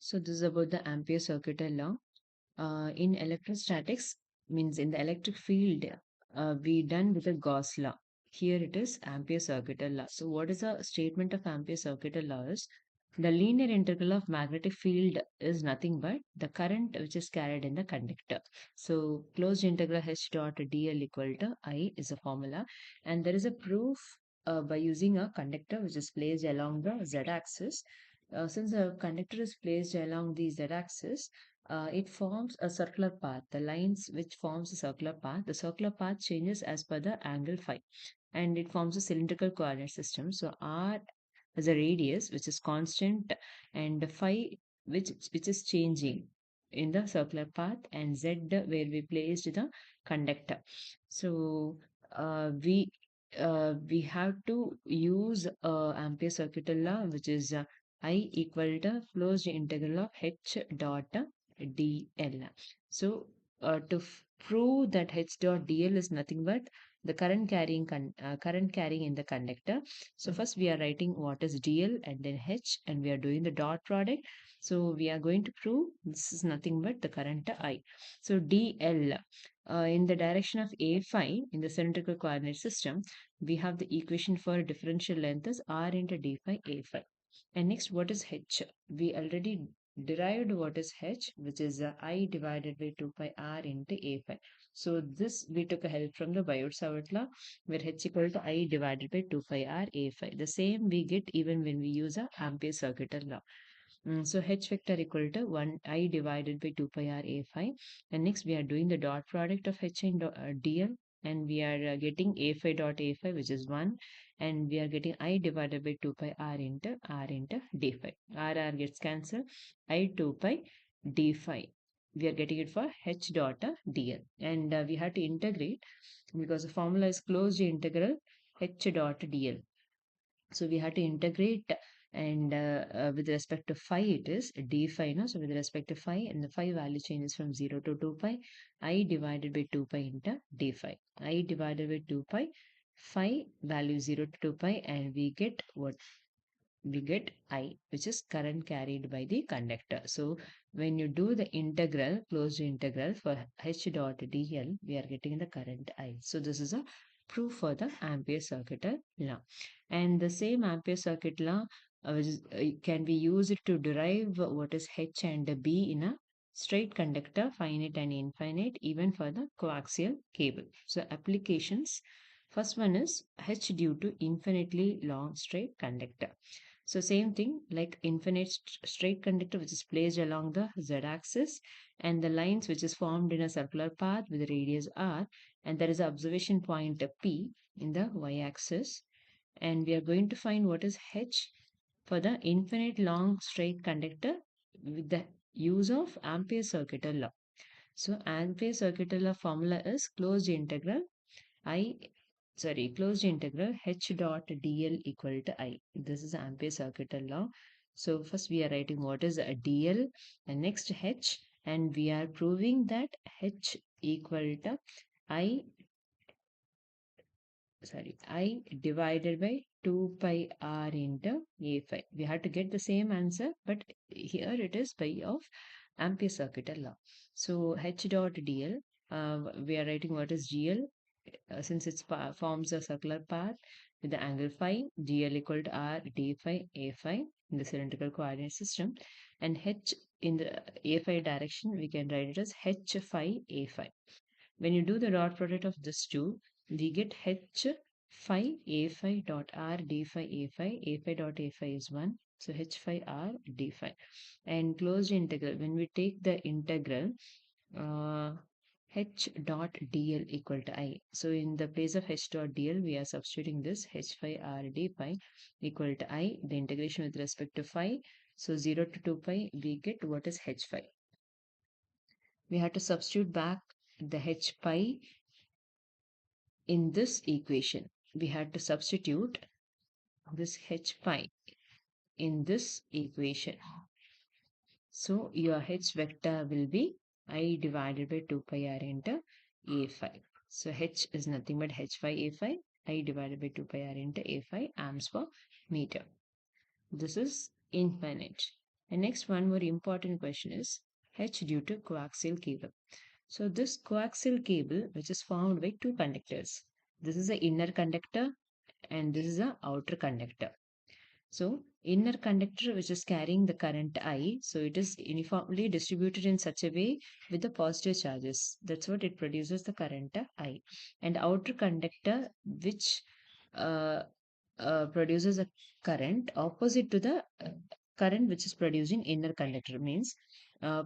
So this is about the Ampere circuital law. In electrostatics, means in the electric field, we done with the Gauss law. Here it is Ampere circuital law. So what is the statement of Ampere circuital law is the linear integral of magnetic field is nothing but the current which is carried in the conductor. So closed integral H dot dl equal to I is a formula, and there is a proof by using a conductor which is placed along the z-axis. Since the conductor is placed along the z-axis, it forms a circular path. The lines which forms a circular path, the circular path changes as per the angle phi, and it forms a cylindrical coordinate system. So r is a radius which is constant, and phi which is changing in the circular path, and z where we placed the conductor. So we have to use Ampere circuital law, which is I equal to closed integral of H dot dl. So to prove that H dot dl is nothing but the current carrying in the conductor. So first we are writing what is dl and then H, and we are doing the dot product. So we are going to prove this is nothing but the current I. So dl in the direction of a phi in the cylindrical coordinate system, we have the equation for differential length is r into d phi a phi. And next, what is h? We already derived what is h, which is I divided by 2 pi r into a phi. So this we took a help from the Biot-Savart law, where h equal to I divided by 2 pi r a phi. The same we get even when we use a Ampere circuital law. So h vector equal to 1 I divided by 2 pi r a phi. And next we are doing the dot product of h and dl, and we are getting a phi dot a phi, which is 1, and we are getting I divided by 2 pi r into d phi. R gets cancelled. I 2 pi d phi. We are getting it for h dot dl, and we have to integrate because the formula is closed integral h dot dl. So we have to integrate, and with respect to phi, it is d phi. No? So with respect to phi, and the phi value changes from 0 to 2 pi, I divided by 2 pi into d phi. I divided by 2 pi, phi value 0 to 2 pi, and we get what? We get I, which is current carried by the conductor. So when you do the integral, closed integral for h dot dl, we are getting the current I. So this is a proof for the Ampere circuital law. And the same Ampere circuit law can be used to derive what is h and b in a straight conductor, finite and infinite, even for the coaxial cable. So applications. First one is h due to infinitely long straight conductor. So same thing like infinite straight conductor which is placed along the z-axis, and the lines which is formed in a circular path with the radius r, and there is an observation point P in the y-axis, and we are going to find what is h for the infinite long straight conductor with the use of Ampere circuital law. So Ampere circuital law formula is I closed integral h dot dl equal to I. This is Ampere circuital law. So first we are writing what is a dl, and next h, and we are proving that h equal to I I divided by 2 pi r into a phi. We have to get the same answer, but here it is by of Ampere circuital law. So h dot dl, we are writing what is gl, since it forms a circular path with the angle phi, gl equal to r d phi a phi in the cylindrical coordinate system, and h in the a phi direction, we can write it as h phi a phi. When you do the dot product of this two, we get h phi a phi dot r d phi a phi dot a phi is 1. So h phi r d phi. And closed integral, when we take the integral, uh, h dot dl equal to I. So in the place of h dot dl, we are substituting this h phi r d phi equal to I, the integration with respect to phi. So 0 to 2 pi, we get what is h phi. We have to substitute back the h pi in this equation. We had to substitute this h pi in this equation. So your h vector will be I divided by 2 pi r into a phi. So h is nothing but h phi a phi, I divided by 2 pi r into a phi amps per meter. This is infinite. And next, one more important question is H due to coaxial cable. So this coaxial cable, which is formed by two conductors. This is the inner conductor and this is the outer conductor. So inner conductor which is carrying the current I, so it is uniformly distributed in such a way with the positive charges. That's what it produces the current I. And outer conductor which uh, produces a current opposite to the current which is producing inner conductor, means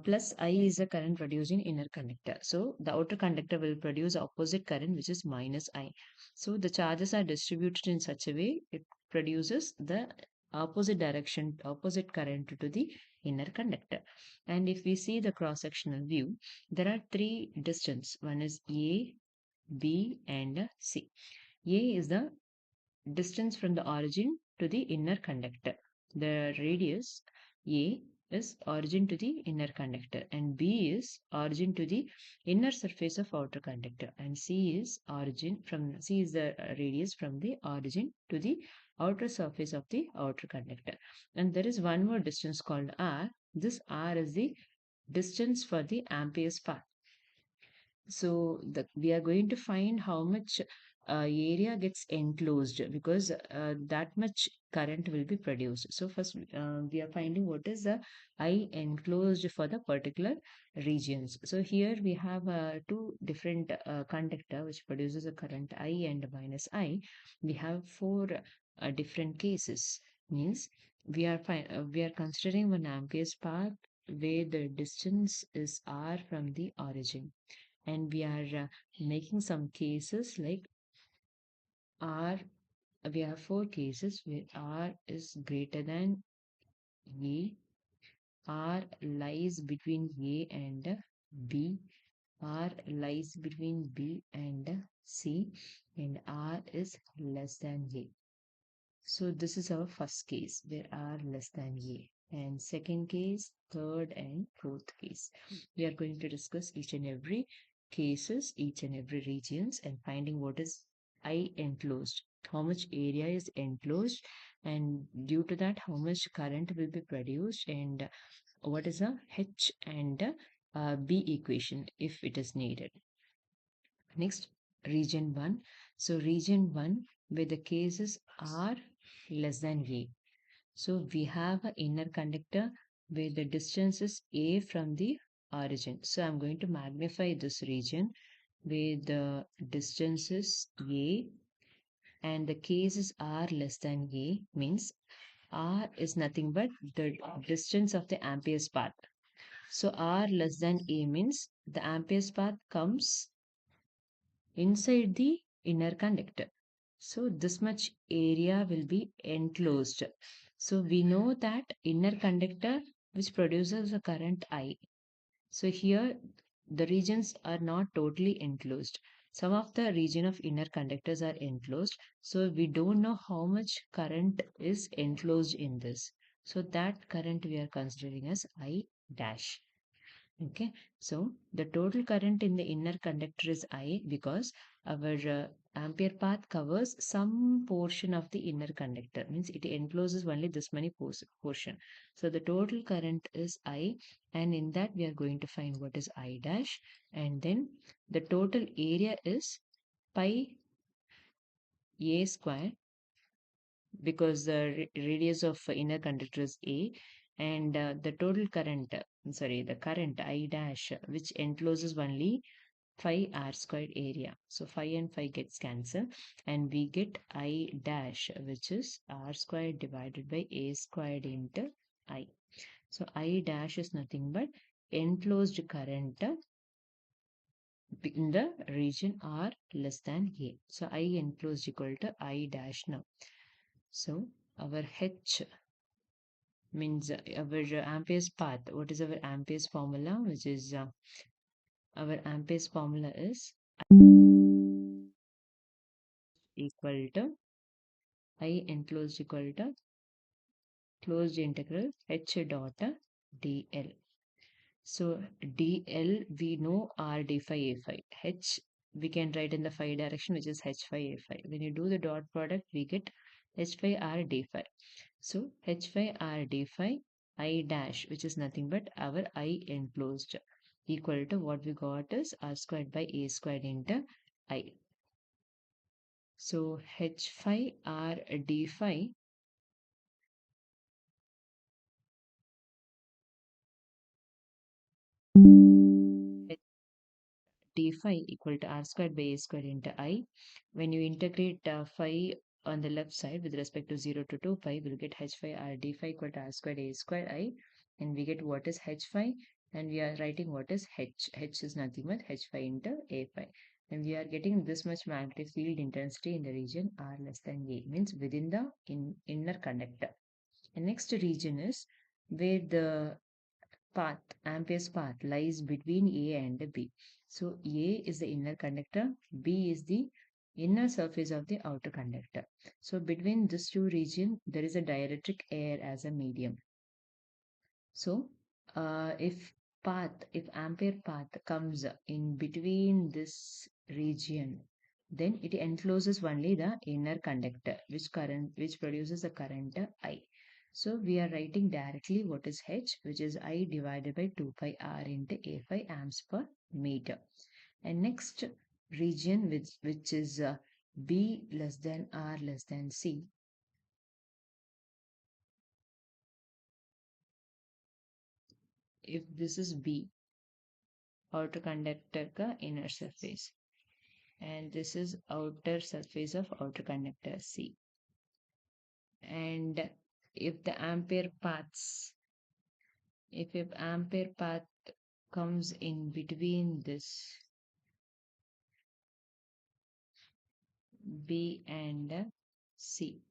plus I is the current producing inner conductor. So the outer conductor will produce opposite current which is minus I. So the charges are distributed in such a way it produces the opposite direction, opposite current to the inner conductor. And if we see the cross sectional view, there are three distance. One is A, B and C. A is the distance from the origin to the inner conductor. The radius A is origin to the inner conductor and B is origin to the inner surface of outer conductor and C is the radius from the origin to the outer surface of the outer conductor. And there is one more distance called R. This R is the distance for the Amperes path. So we are going to find how much area gets enclosed because that much current will be produced. So first we are finding what is the I enclosed for the particular regions. So here we have two different conductor which produces a current I and minus I. We have four different cases. Means we are considering one Ampere's path where the distance is R from the origin, and we are making some cases like R. We have four cases where R is greater than A, R lies between A and B, R lies between B and C, and R is less than A. So this is our first case where R less than A. And second case, third and fourth case. We are going to discuss each and every cases, each and every regions and finding what is I enclosed, how much area is enclosed, and due to that how much current will be produced, and what is a H and B equation if it is needed. Next, region 1. So region 1 where the cases are less than A. So we have an inner conductor where the distance is A from the origin. So I'm going to magnify this region where the distance is A and the cases are less than A, means R is nothing but the distance of the Ampere's path. So R less than A means the Ampere's path comes inside the inner conductor. So this much area will be enclosed. So we know that inner conductor which produces a current I. So here the regions are not totally enclosed. Some of the region of inner conductors are enclosed. So we don't know how much current is enclosed in this. So that current we are considering as I dash. Okay, so the total current in the inner conductor is I because our ampere path covers some portion of the inner conductor, means it encloses only this many portion. So the total current is I, and in that we are going to find what is I dash, and then the total area is pi A square because the radius of inner conductor is A, and the total current, the current I dash, which encloses only phi r squared area. So phi and phi gets cancelled, and we get I dash, which is r squared divided by A squared into I. So I dash is nothing but enclosed current in the region R less than A. So I enclosed equal to I dash now. So our H means our Ampere's path. What is our Ampere's formula? Which is our Ampere's formula is equal to I enclosed equal to closed integral H dot dl. So dl we know r d phi a phi. H we can write in the phi direction, which is h phi a phi. When you do the dot product, we get h phi r d phi. So h phi r d phi I dash, which is nothing but our I enclosed, equal to what we got is R squared by A squared into I. So H phi R d phi d phi equal to R squared by A squared into I. When you integrate phi on the left side with respect to 0 to 2 pi, we'll get H phi R d phi equal to R squared A squared I. And we get what is H phi, and we are writing what is H. H is nothing but H phi into A phi. And we are getting this much magnetic field intensity in the region R less than A, means within the inner conductor. The next region is where the path, Ampere's path lies between A and B. So A is the inner conductor, B is the inner surface of the outer conductor. So between these two regions, there is a dielectric air as a medium. So if ampere path comes in between this region, then it encloses only the inner conductor, which produces a current I. So we are writing directly what is H, which is I divided by 2 pi R into A phi amps per meter. And next region which is B less than R less than C. If this is B, outer conductor ka inner surface, and this is outer surface of outer conductor C. And if the ampere path comes in between this B and C,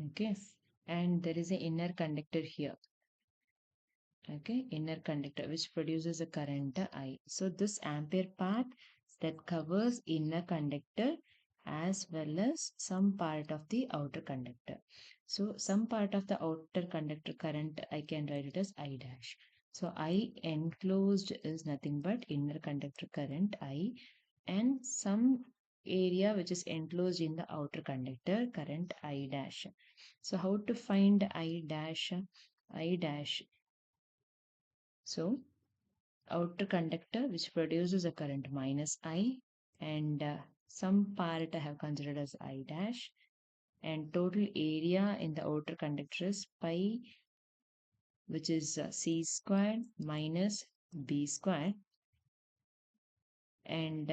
okay, and there is an inner conductor here, okay, inner conductor which produces a current I. So this ampere path that covers inner conductor as well as some part of the outer conductor. So some part of the outer conductor current I can write it as I dash. So I enclosed is nothing but inner conductor current I, and some area which is enclosed in the outer conductor current I dash. So how to find I dash? I dash. So outer conductor which produces a current minus I, and some part I have considered as I dash, and total area in the outer conductor is pi, which is C squared minus B squared, and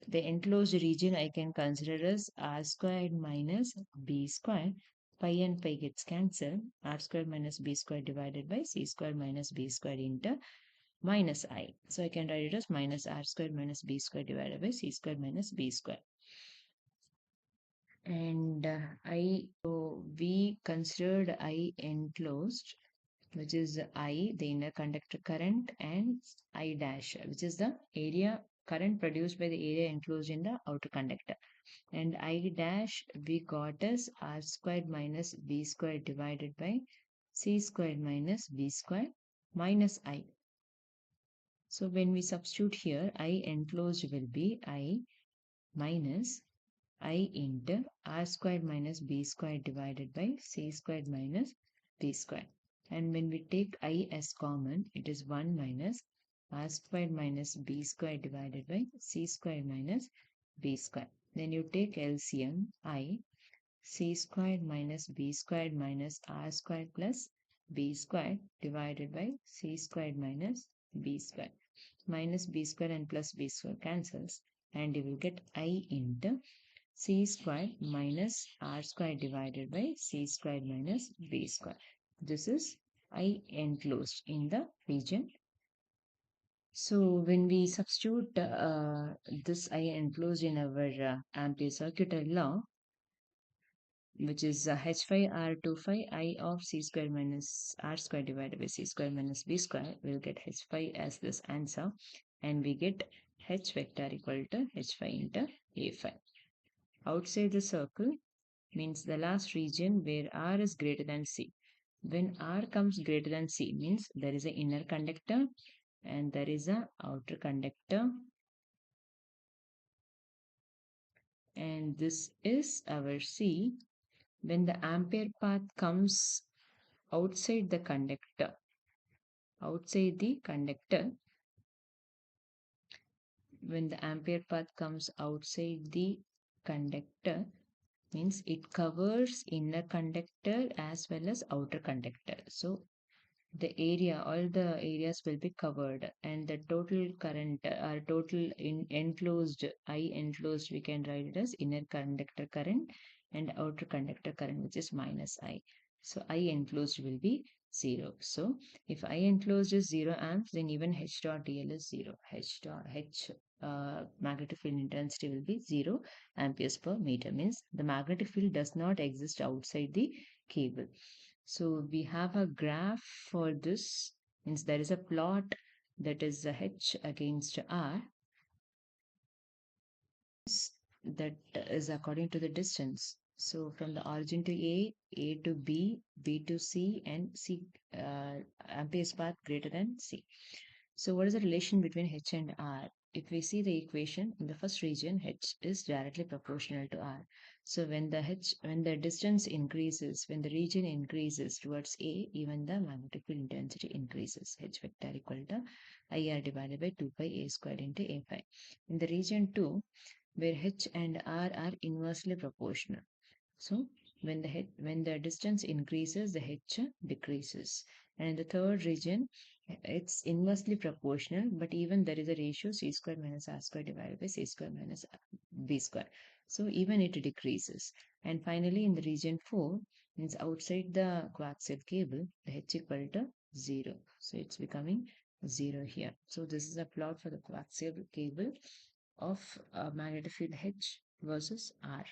the enclosed region I can consider as R squared minus B squared. Pi and pi gets cancelled. R squared minus B squared divided by C squared minus B squared into minus I. So I can write it as minus R squared minus B squared divided by C squared minus B squared. And so we considered I enclosed, which is I, the inner conductor current, and I dash, which is the area current produced by the area enclosed in the outer conductor. And I dash we got as R squared minus B squared divided by C squared minus B squared minus I. So when we substitute here, I enclosed will be I minus I into R squared minus B squared divided by C squared minus B squared. And when we take I as common, it is 1 minus R squared minus B squared divided by C squared minus B squared. Then you take LCM, I, C squared minus B squared minus R squared plus B squared divided by C squared minus B squared. Minus B square and plus B square cancels, and you will get I into C squared minus R squared divided by C squared minus B square. This is I enclosed in the region. So when we substitute this I enclosed in our Ampere circuital law, which is H phi R 2 phi I of C square minus R square divided by C square minus B square, we'll get H phi as this answer, and we get H vector equal to H phi into A phi. Outside the circle means the last region where R is greater than C. When R comes greater than C means there is an inner conductor and there is a outer conductor, and this is our C. When the ampere path comes outside the conductor, outside the conductor, when the ampere path comes outside the conductor, means it covers inner conductor as well as outer conductor. So the area, all the areas will be covered, and the total current or total enclosed, I enclosed, we can write it as inner conductor current and outer conductor current, which is minus I. So I enclosed will be 0. So if I enclosed is 0 amps, then even H dot dl is 0. Magnetic field intensity will be 0 amperes per meter, means the magnetic field does not exist outside the cable. So we have a graph for this, means there is a plot that is H against R, that is according to the distance. So from the origin to A to B, B to C, and C, amperes path greater than C. So what is the relation between H and R? If we see the equation, in the first region, H is directly proportional to R. So when the distance increases, when the region increases towards A, even the magnetic field intensity increases. H vector equal to IR divided by 2 pi A squared into A phi. In the region 2, where H and R are inversely proportional. So when the distance increases, the H decreases. And in the third region, it's inversely proportional, but even there is a ratio C square minus R square divided by C square minus B square. So even it decreases. And finally, in the region 4, means outside the coaxial cable, the H equal to 0. So it's becoming 0 here. So this is a plot for the coaxial cable of magnetic field H versus R.